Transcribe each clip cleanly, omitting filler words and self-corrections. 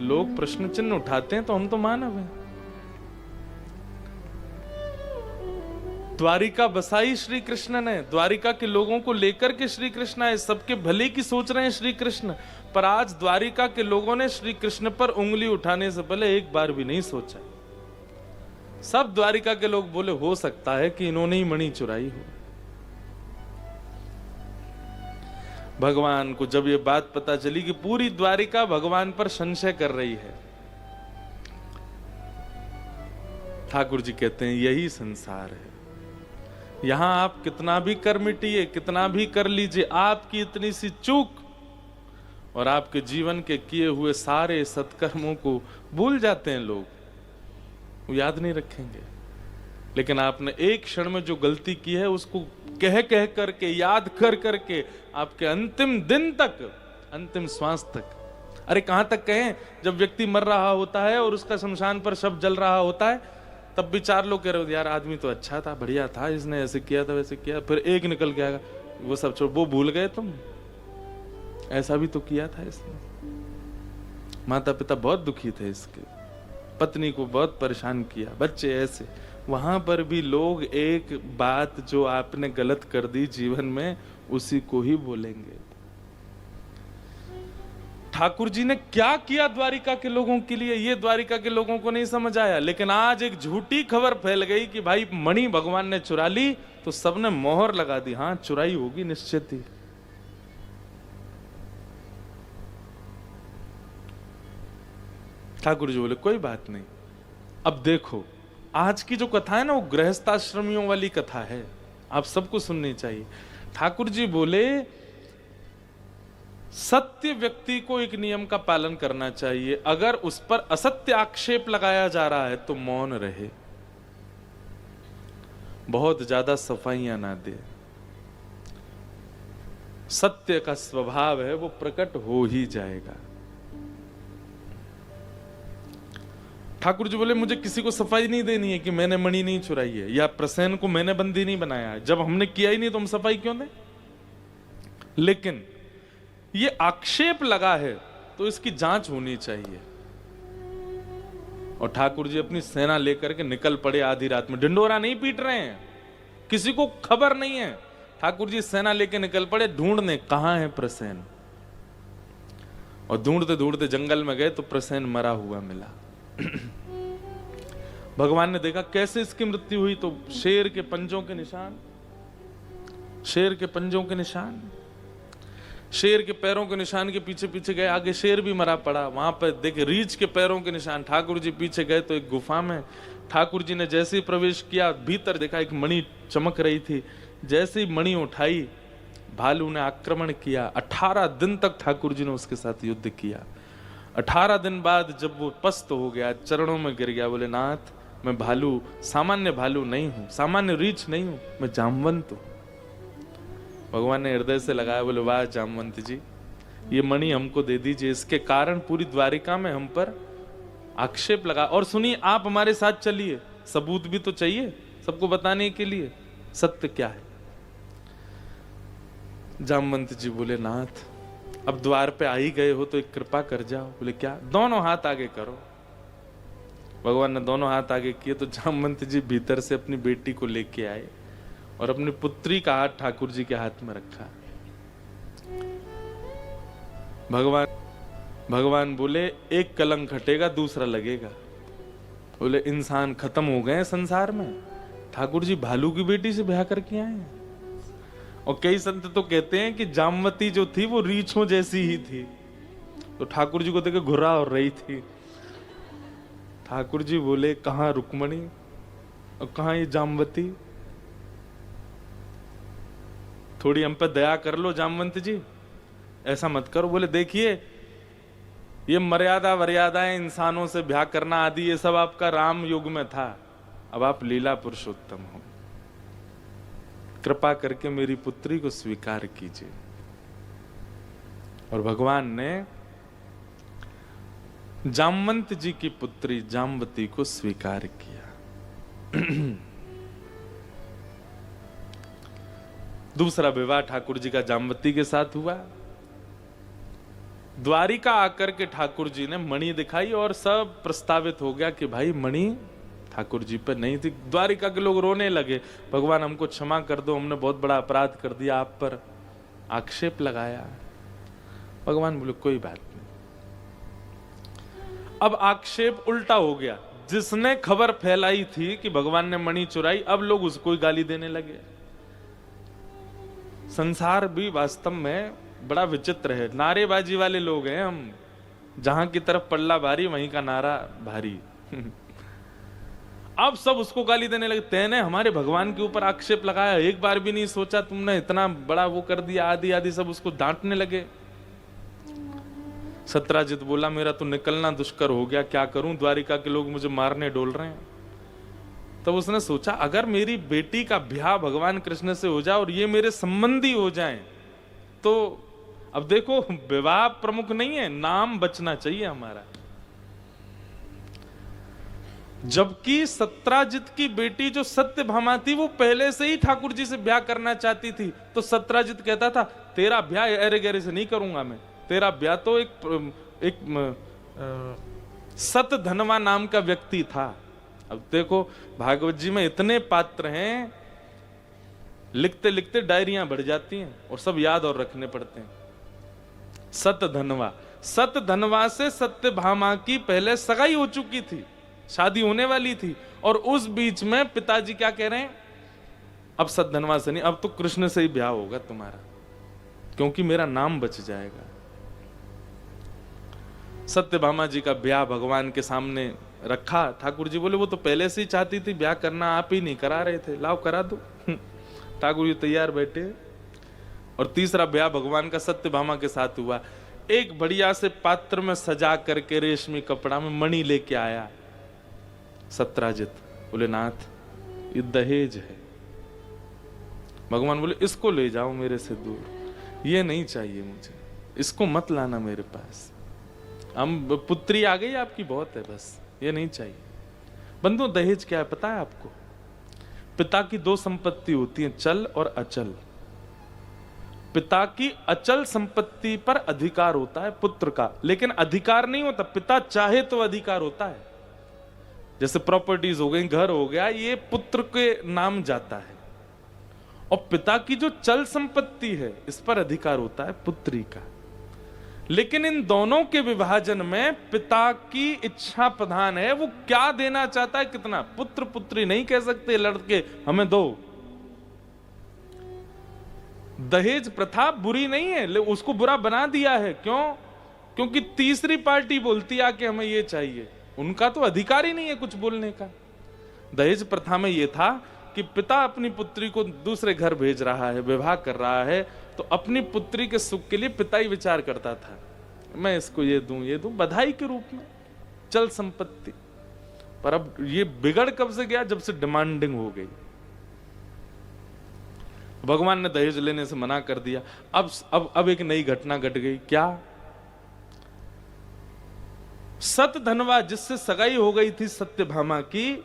लोग प्रश्न चिन्ह उठाते हैं तो हम तो मानव हैं। द्वारिका बसाई श्री कृष्ण ने, द्वारिका के लोगों को लेकर के श्री कृष्ण आए, सबके भले की सोच रहे हैं श्री कृष्ण। पर आज द्वारिका के लोगों ने श्री कृष्ण पर उंगली उठाने से पहले एक बार भी नहीं सोचा। सब द्वारिका के लोग बोले हो सकता है कि इन्होंने ही मणि चुराई हो। भगवान को जब ये बात पता चली कि पूरी द्वारिका भगवान पर संशय कर रही है, ठाकुर जी कहते हैं यही संसार है। यहां आप कितना भी कर मिटिए, कितना भी कर लीजिए, आपकी इतनी सी चूक और आपके जीवन के किए हुए सारे सत्कर्मों को भूल जाते हैं लोग, वो याद नहीं रखेंगे। लेकिन आपने एक क्षण में जो गलती की है उसको कह कह करके, याद कर करके आपके अंतिम दिन तक, अंतिम श्वास तक, अरे कहां तक कहें, जब व्यक्ति मर रहा होता है और उसका शमशान पर शव जल रहा होता है, तब भी चार लोग कह रहे हो यार आदमी तो अच्छा था, बढ़िया था, इसने ऐसे किया था वैसे किया, फिर एक निकल के आएगा वो सब छोड़, वो भूल गए तुम, ऐसा भी तो किया था इसने। माता पिता बहुत दुखी थे इसके, पत्नी को बहुत परेशान किया, बच्चे ऐसे। वहां पर भी लोग एक बात जो आपने गलत कर दी जीवन में, उसी को ही बोलेंगे। ठाकुर जी ने क्या किया द्वारिका के लोगों के लिए, ये द्वारिका के लोगों को नहीं समझ आया। लेकिन आज एक झूठी खबर फैल गई कि भाई मणि भगवान ने चुरा ली, तो सबने मोहर लगा दी, हाँ चुराई होगी निश्चित ही। ठाकुर जी बोले कोई बात नहीं। अब देखो आज की जो कथा है ना, वो गृहस्थाश्रमियों वाली कथा है, आप सबको सुननी चाहिए। ठाकुर जी बोले सत्य व्यक्ति को एक नियम का पालन करना चाहिए, अगर उस पर असत्य आक्षेप लगाया जा रहा है तो मौन रहे, बहुत ज्यादा सफाइयां ना दे। सत्य का स्वभाव है वो प्रकट हो ही जाएगा। ठाकुर जी बोले मुझे किसी को सफाई नहीं देनी है कि मैंने मणि नहीं चुराई है, या प्रसेन को मैंने बंदी नहीं बनाया है। जब हमने किया ही नहीं तो हम सफाई क्यों दें? लेकिन ये आक्षेप लगा है तो इसकी जांच होनी चाहिए। और ठाकुर जी अपनी सेना लेकर के निकल पड़े आधी रात में, ढिंडोरा नहीं पीट रहे हैं, किसी को खबर नहीं है। ठाकुर जी सेना लेके निकल पड़े ढूंढने, कहां है प्रसेन। और ढूंढते ढूंढते जंगल में गए तो प्रसेन मरा हुआ मिला। भगवान ने देखा कैसे इसकी मृत्यु हुई, तो शेर के पंजों के निशान, शेर के पंजों के निशान, शेर के पैरों के निशान के पीछे पीछे गए, आगे शेर भी मरा पड़ा। वहां पर देखे रीछ के पैरों के निशान। ठाकुर जी पीछे गए तो एक गुफा में ठाकुर जी ने जैसे ही प्रवेश किया, भीतर देखा एक मणि चमक रही थी। जैसे ही मणि उठाई, भालू ने आक्रमण किया। 18 दिन तक ठाकुर जी ने उसके साथ युद्ध किया। 18 दिन बाद जब वो पस्त हो गया, चरणों में गिर गया, बोले नाथ मैं भालू, सामान्य भालू नहीं हूं, सामान्य रीछ नहीं हूं, मैं जामवंत हूं। भगवान ने हृदय से लगाया, बोले वाह जामवंत जी, ये मणि हमको दे दीजिए, इसके कारण पूरी द्वारिका में हम पर आक्षेप लगा। और सुनिए आप हमारे साथ चलिए, सबूत भी तो चाहिए सबको बताने के लिए सत्य क्या है। जामवंत जी बोले नाथ अब द्वार पे आ ही गए हो तो एक कृपा कर जाओ। बोले क्या? दोनों हाथ आगे करो। भगवान ने दोनों हाथ आगे किए तो जामवंत जी भीतर से अपनी बेटी को लेके आए और अपनी पुत्री का हाथ ठाकुर जी के हाथ में रखा। भगवान बोले एक कलंक हटेगा दूसरा लगेगा। बोले इंसान खत्म हो गए संसार में, ठाकुर जी भालू की बेटी से ब्याह करके आए हैं। और कई संत तो कहते हैं कि जामवती जो थी वो रीछों जैसी ही थी, तो ठाकुर जी को देखे घुरा और रही थी। ठाकुर जी बोले कहां रुक्मणी और कहां ये जामवती, थोड़ी हम पे दया कर लो जामवंत जी, ऐसा मत करो। बोले देखिए ये मर्यादा वर्यादाएं, इंसानों से ब्याह करना आदि, ये सब आपका राम युग में था, अब आप लीला पुरुषोत्तम हो, कृपा करके मेरी पुत्री को स्वीकार कीजिए। और भगवान ने जामवंत जी की पुत्री जामवती को स्वीकार किया। दूसरा विवाह ठाकुर जी का जामवती के साथ हुआ। द्वारिका आकर के ठाकुर जी ने मणि दिखाई और सब प्रस्तावित हो गया कि भाई मणि ठाकुर जी पर नहीं थी। द्वारिका के लोग रोने लगे, भगवान हमको क्षमा कर दो, हमने बहुत बड़ा अपराध कर दिया, आप पर आक्षेप लगाया। भगवान बोले कोई बात नहीं। अब आक्षेप उल्टा हो गया, जिसने खबर फैलाई थी कि भगवान ने मणि चुराई, अब लोग उसको ही गाली देने लगे। संसार भी वास्तव में बड़ा विचित्र है, नारेबाजी वाले लोग हैं हम, जहां की तरफ पल्ला भारी वहीं का नारा भारी। अब सब उसको गाली देने लगे, तेने हमारे भगवान के ऊपर आक्षेप लगाया, एक बार भी नहीं सोचा, तुमने इतना बड़ा वो कर दिया, आदि आदि सब उसको डांटने लगे। सत्राजित बोला मेरा तो निकलना दुष्कर हो गया, क्या करूं, द्वारिका के लोग मुझे मारने डोल रहे हैं। तब उसने सोचा अगर मेरी बेटी का ब्याह भगवान कृष्ण से हो जाए और ये मेरे संबंधी हो जाएं, तो अब देखो विवाह प्रमुख नहीं है, नाम बचना चाहिए हमारा। जबकि सत्राजित की बेटी जो सत्यभामा थी वो पहले से ही ठाकुर जी से ब्याह करना चाहती थी, तो सत्राजित कहता था तेरा ब्याह अरे गहरे से नहीं करूंगा मैं, तेरा ब्याह तो एक सतधनवा नाम का व्यक्ति था। अब देखो भागवत जी में इतने पात्र हैं, लिखते लिखते डायरियां बढ़ जाती हैं और सब याद और रखने पड़ते हैं। सतधनवा, सतधनवा से सत्यभामा की पहले सगाई हो चुकी थी, शादी होने वाली थी, और उस बीच में पिताजी क्या कह रहे हैं, अब सतधनवा से नहीं, अब तो कृष्ण से ही ब्याह होगा तुम्हारा, क्योंकि मेरा नाम बच जाएगा। सत्यभामा जी का ब्याह भगवान के सामने रखा, ठाकुर जी बोले वो तो पहले से ही चाहती थी ब्याह करना, आप ही नहीं करा रहे थे, लाओ करा दो। ठाकुर जी तैयार बैठे, और तीसरा ब्याह भगवान का सत्यभामा के साथ हुआ। एक बढ़िया से पात्र में सजा करके रेशमी कपड़ा में मणि लेके आया सत्राजित, बोले नाथ ये दहेज है। भगवान बोले इसको ले जाओ मेरे से दूर, ये नहीं चाहिए मुझे, इसको मत लाना मेरे पास, हम पुत्री आ गई आपकी बहुत है, बस ये नहीं चाहिए। बंधु दहेज क्या है पता है आपको? पिता की दो संपत्ति होती है, चल और अचल। पिता की अचल संपत्ति पर अधिकार होता है पुत्र का, लेकिन अधिकार नहीं होता, पिता चाहे तो अधिकार होता है। जैसे प्रॉपर्टीज हो गई, घर हो गया, ये पुत्र के नाम जाता है। और पिता की जो चल संपत्ति है इस पर अधिकार होता है पुत्री का। लेकिन इन दोनों के विभाजन में पिता की इच्छा प्रधान है, वो क्या देना चाहता है, कितना। पुत्र पुत्री नहीं कह सकते लड़के हमें दो। दहेज प्रथा बुरी नहीं है, उसको बुरा बना दिया है। क्यों? क्योंकि तीसरी पार्टी बोलती है कि हमें ये चाहिए, उनका तो अधिकार ही नहीं है कुछ बोलने का। दहेज प्रथा में ये था कि पिता अपनी पुत्री को दूसरे घर भेज रहा है, विवाह कर रहा है, तो अपनी पुत्री के सुख के लिए पिता ही विचार करता था, मैं इसको ये दूं, बधाई के रूप में, चल संपत्ति। पर अब ये बिगड़ कब से गया? जब से डिमांडिंग हो गई। भगवान ने दहेज लेने से मना कर दिया। अब एक नई घटना घट गई। क्या? सतधनवा जिससे सगाई हो गई थी सत्यभामा की,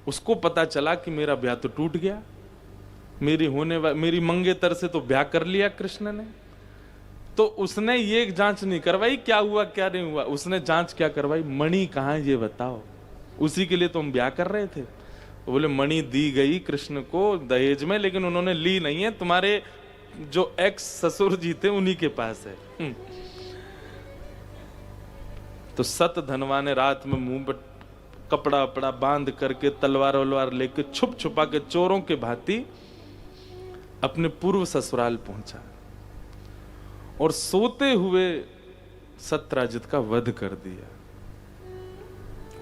उसको पता चला कि मेरा ब्याह तो टूट गया, मेरी मंगेतर से तो ब्याह कर लिया कृष्ण ने। तो उसने ये जांच नहीं करवाई क्या हुआ क्या नहीं हुआ, उसने जांच क्या करवाई, मणि कहां है ये बताओ, उसी के लिए तो हम ब्याह कर रहे थे। तो बोले मणि दी गई कृष्ण को दहेज में, लेकिन उन्होंने ली नहीं है, तुम्हारे जो एक्स ससुर जी थे उन्हीं के पास है। तो सतधनवा ने रात में मुंह पर कपड़ा वपड़ा बांध करके तलवार वलवार लेके छुप छुपा के चोरों के भांति अपने पूर्व ससुराल पहुंचा और सोते हुए सत्राजित का वध कर दिया,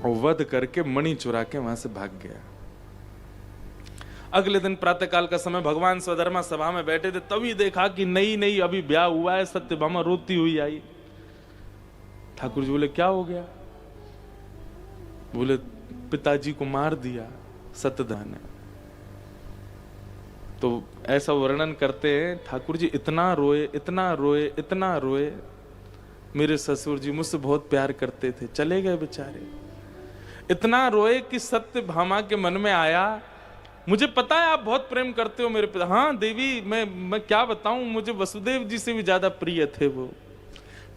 और वध करके मणि चुरा के वहां से भाग गया। अगले दिन प्रातःकाल का समय भगवान स्वधर्मा सभा में बैठे थे, तभी देखा कि नई अभी ब्याह हुआ है, सत्यभामा रोती हुई आई। ठाकुर जी बोले क्या हो गया? बोले पिताजी को मार दिया सतधन ने। तो ऐसा वर्णन करते हैं ठाकुर जी, इतना रोए इतना रोए इतना रोए, मेरे ससुर जी मुझसे बहुत प्यार करते थे, चले गए बेचारे। इतना रोए कि सत्यभामा के मन में आया, मुझे पता है आप बहुत प्रेम करते हो मेरे पिता। हाँ देवी, मैं क्या बताऊं, मुझे वसुदेव जी से भी ज्यादा प्रिय थे वो।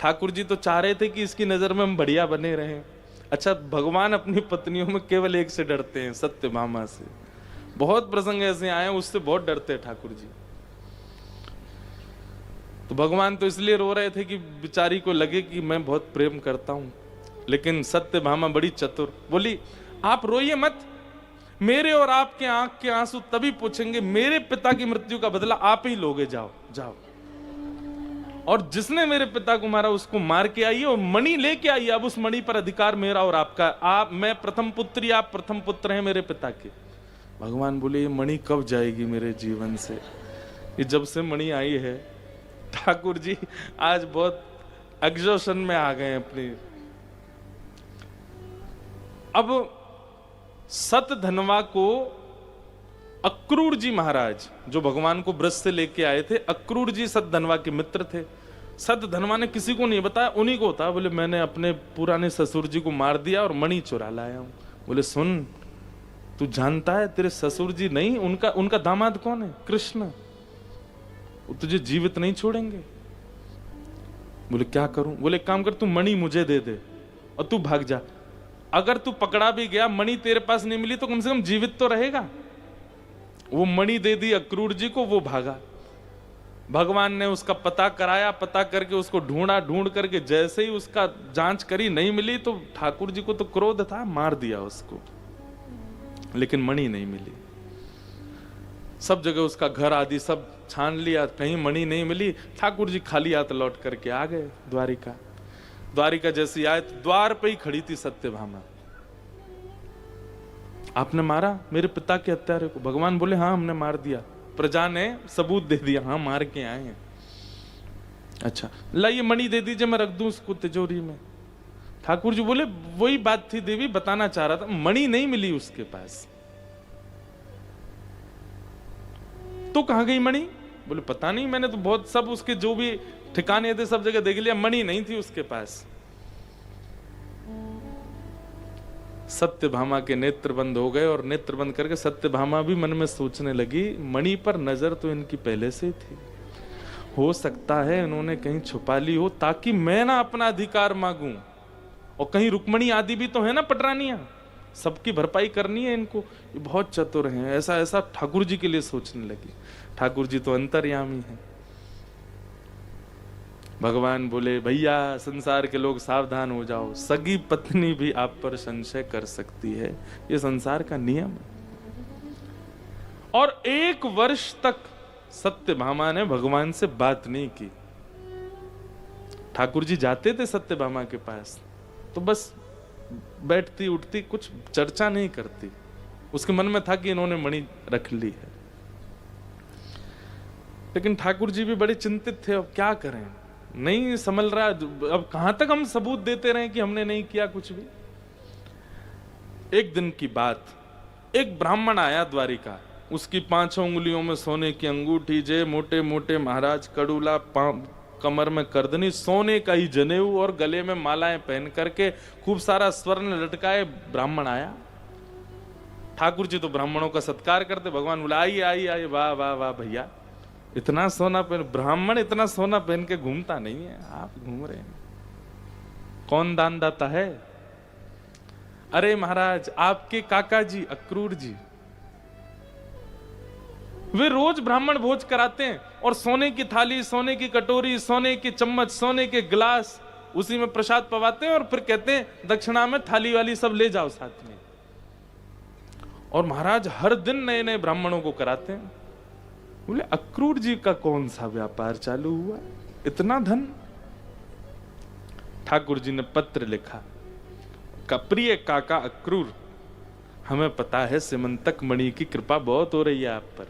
ठाकुर जी तो चाह रहे थे कि इसकी नजर में हम बढ़िया बने रहें। अच्छा, भगवान अपनी पत्नियों में केवल एक से डरते हैं, सत्यभामा से। बहुत प्रसंग ऐसे आए हैं, उससे बहुत डरते हैं ठाकुर जी। तो भगवान तो इसलिए रो रहे थे कि बेचारी को लगे कि मैं बहुत प्रेम करता हूं, लेकिन सत्यभामा बड़ी चतुर, बोली आप रोइए मत, मेरे और आपके आंख के आंसू तभी पूछेंगे, मेरे पिता की मृत्यु का बदला आप ही लोगे, जाओ जाओ। और जिसने मेरे पिता को मारा उसको मार के आइए और मणि लेके आइए, अब उस मणि पर अधिकार मेरा और आपका। आप, मैं प्रथम पुत्री, आप प्रथम पुत्र हैं मेरे पिता के। भगवान बोले ये मणि कब जाएगी मेरे जीवन से? ये जब से मणि आई है, ठाकुर जी आज बहुत एग्जॉशन में आ गए अपनी। अब सतधनवा को अक्रूर जी महाराज, जो भगवान को ब्रज से लेके आए थे, अक्रूर जी सतधनवा के मित्र थे। सतधनवा ने किसी को नहीं बताया, उन्हीं को बताया। बोले मैंने अपने पुराने ससुर जी को मार दिया और मणि चुरा लाया हूं। बोले सुन, तू जानता है तेरे ससुर जी नहीं, उनका दामाद कौन है? कृष्ण। वो तुझे जीवित नहीं छोड़ेंगे। बोले क्या करूं? बोले काम कर, तू मणि मुझे दे दे और तू भाग जा। अगर तू पकड़ा भी गया, मणि तेरे पास नहीं मिली, तो कम से कम जीवित तो रहेगा। वो मणि दे दी अक्रूर जी को, वो भागा। भगवान ने उसका पता कराया, पता करके उसको ढूंढा, ढूंढ करके जैसे ही उसका जांच करी, नहीं मिली, तो ठाकुर जी को तो क्रोध था, मार दिया उसको। लेकिन मणि नहीं मिली। सब जगह उसका घर आदि सब छान लिया, कहीं मणि नहीं मिली। ठाकुर जी खाली हाथ लौट करके आ गए द्वारिका। द्वारिका जैसी आए तो द्वार पे ही खड़ी थी सत्यभामा। आपने मारा मेरे पिता के हत्यारे को? भगवान बोले हाँ हमने मार दिया, प्रजा ने सबूत दे दिया, हाँ मार के आए हैं। अच्छा लाइए मणि दे दीजिए, मैं रख दूं उसको तिजोरी में। ठाकुर जी बोले वही बात थी देवी, बताना चाह रहा था, मणि नहीं मिली उसके पास। तो कहां गई मणि? बोले पता नहीं, मैंने तो बहुत सब उसके जो भी ठिकाने थे सब जगह देख लिया, मणि नहीं थी उसके पास। सत्यभामा के नेत्र बंद हो गए, और नेत्र बंद करके सत्यभामा भी मन में सोचने लगी, मणि पर नजर तो इनकी पहले से थी, हो सकता है इन्होंने कहीं छुपा ली हो ताकि मैं ना अपना अधिकार मांगूं। और कहीं रुक्मणी आदि भी तो है ना पटरानियां, सबकी भरपाई करनी है इनको। ये बहुत चतुर हैं। ऐसा ऐसा ठाकुर जी के लिए सोचने लगी। ठाकुर जी तो अंतर्यामी हैं। भगवान बोले भैया संसार के लोग सावधान हो जाओ, सगी पत्नी भी आप पर संशय कर सकती है, ये संसार का नियम है। और 1 वर्ष तक सत्यभामा ने भगवान से बात नहीं की। ठाकुर जी जाते थे सत्यभामा के पास तो बस बैठती उठती, कुछ चर्चा नहीं करती। उसके मन में था कि इन्होंने मणि रख ली है। लेकिन ठाकुर जी भी बड़े चिंतित थे, अब क्या करें, नहीं संभल रहा, अब कहां तक हम सबूत देते रहे कि हमने नहीं किया कुछ भी। एक दिन की बात, एक ब्राह्मण आया द्वारिका, उसकी 5 उंगलियों में सोने की अंगूठी, जे मोटे मोटे महाराज कड़ूला, कमर में करदनी, सोने का ही जनेऊ और गले में मालाएं पहन करके खूब सारा स्वर्ण लटकाए ब्राह्मण आया। ठाकुर जी तो ब्राह्मणों का सत्कार करते। भगवान बोला आइए आइए आइए, वाह वाह वाह भैया, इतना सोना पहन, ब्राह्मण इतना सोना पहन के घूमता नहीं है, आप घूम रहे हैं। कौन दानदाता है? अरे महाराज आपके काका जी अक्रूर जी, वे रोज ब्राह्मण भोज कराते हैं और सोने की थाली, सोने की कटोरी, सोने के चम्मच, सोने के गिलास, उसी में प्रसाद पवाते हैं और फिर कहते हैं दक्षिणा में थाली वाली सब ले जाओ साथ में। और महाराज हर दिन नए नए ब्राह्मणों को कराते हैं। बोले अक्रूर जी का कौन सा व्यापार चालू हुआ, इतना धन? ठाकुर जी ने पत्र लिखा, प्रिय काका अक्रूर, हमें पता है सिमंतक मणि की कृपा बहुत हो रही है आप पर,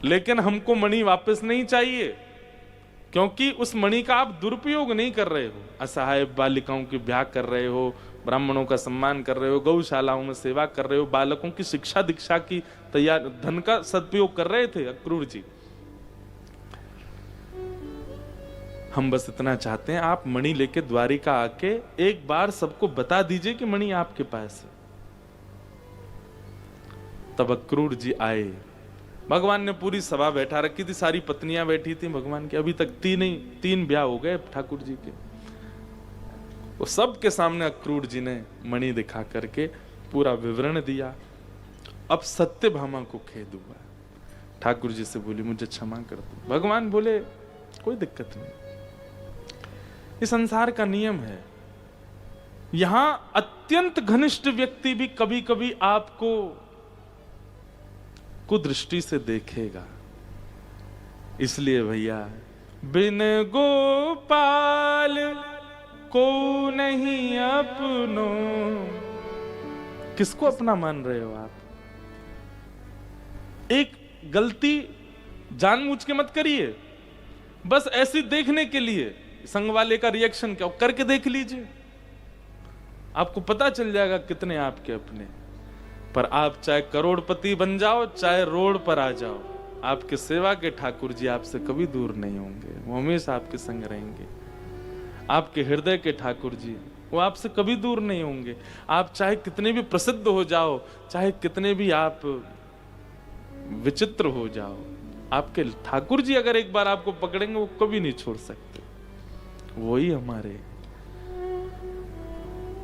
लेकिन हमको मणि वापस नहीं चाहिए, क्योंकि उस मणि का आप दुरुपयोग नहीं कर रहे हो। असहाय बालिकाओं के ब्याह कर रहे हो, ब्राह्मणों का सम्मान कर रहे हो, गौशालाओं में सेवा कर रहे हो, बालकों की शिक्षा दीक्षा की तैयार, धन का सदुपयोग कर रहे थे अक्रूर जी। हम बस इतना चाहते हैं आप मणि लेके द्वारिका आके एक बार सबको बता दीजिए कि मणि आपके पास है। तब अक्रूर जी आए भगवान ने पूरी सभा बैठा रखी थी, सारी पत्नियां बैठी थी भगवान की, अभी तक तीन ब्याह हो गए ठाकुर जी के। वो सबके सामने अक्रूर जी ने मणि दिखा करके पूरा विवरण दिया। अब सत्यभामा को खेद हुआ, ठाकुर जी से बोली मुझे क्षमा कर दो। भगवान बोले कोई दिक्कत नहीं, ये संसार का नियम है, यहां अत्यंत घनिष्ठ व्यक्ति भी कभी कभी आपको कुदृष्टि से देखेगा। इसलिए भैया बिन गोपाल को नहीं अपनो, किसको अपना मान रहे हो आप? एक गलती जानबूझ के मत करिए, बस ऐसी देखने के लिए संग वाले का रिएक्शन क्या करके देख लीजिए, आपको पता चल जाएगा कितने आपके अपने। पर आप चाहे करोड़पति बन जाओ, चाहे रोड पर आ जाओ, आपके सेवा के ठाकुर जी आपसे कभी दूर नहीं होंगे, वो हमेशा आपके संग रहेंगे। आपके हृदय के ठाकुर जी वो आपसे कभी दूर नहीं होंगे। आप चाहे कितने भी प्रसिद्ध हो जाओ, चाहे कितने भी आप विचित्र हो जाओ, आपके ठाकुर जी अगर एक बार आपको पकड़ेंगे वो कभी नहीं छोड़ सकते। वही हमारे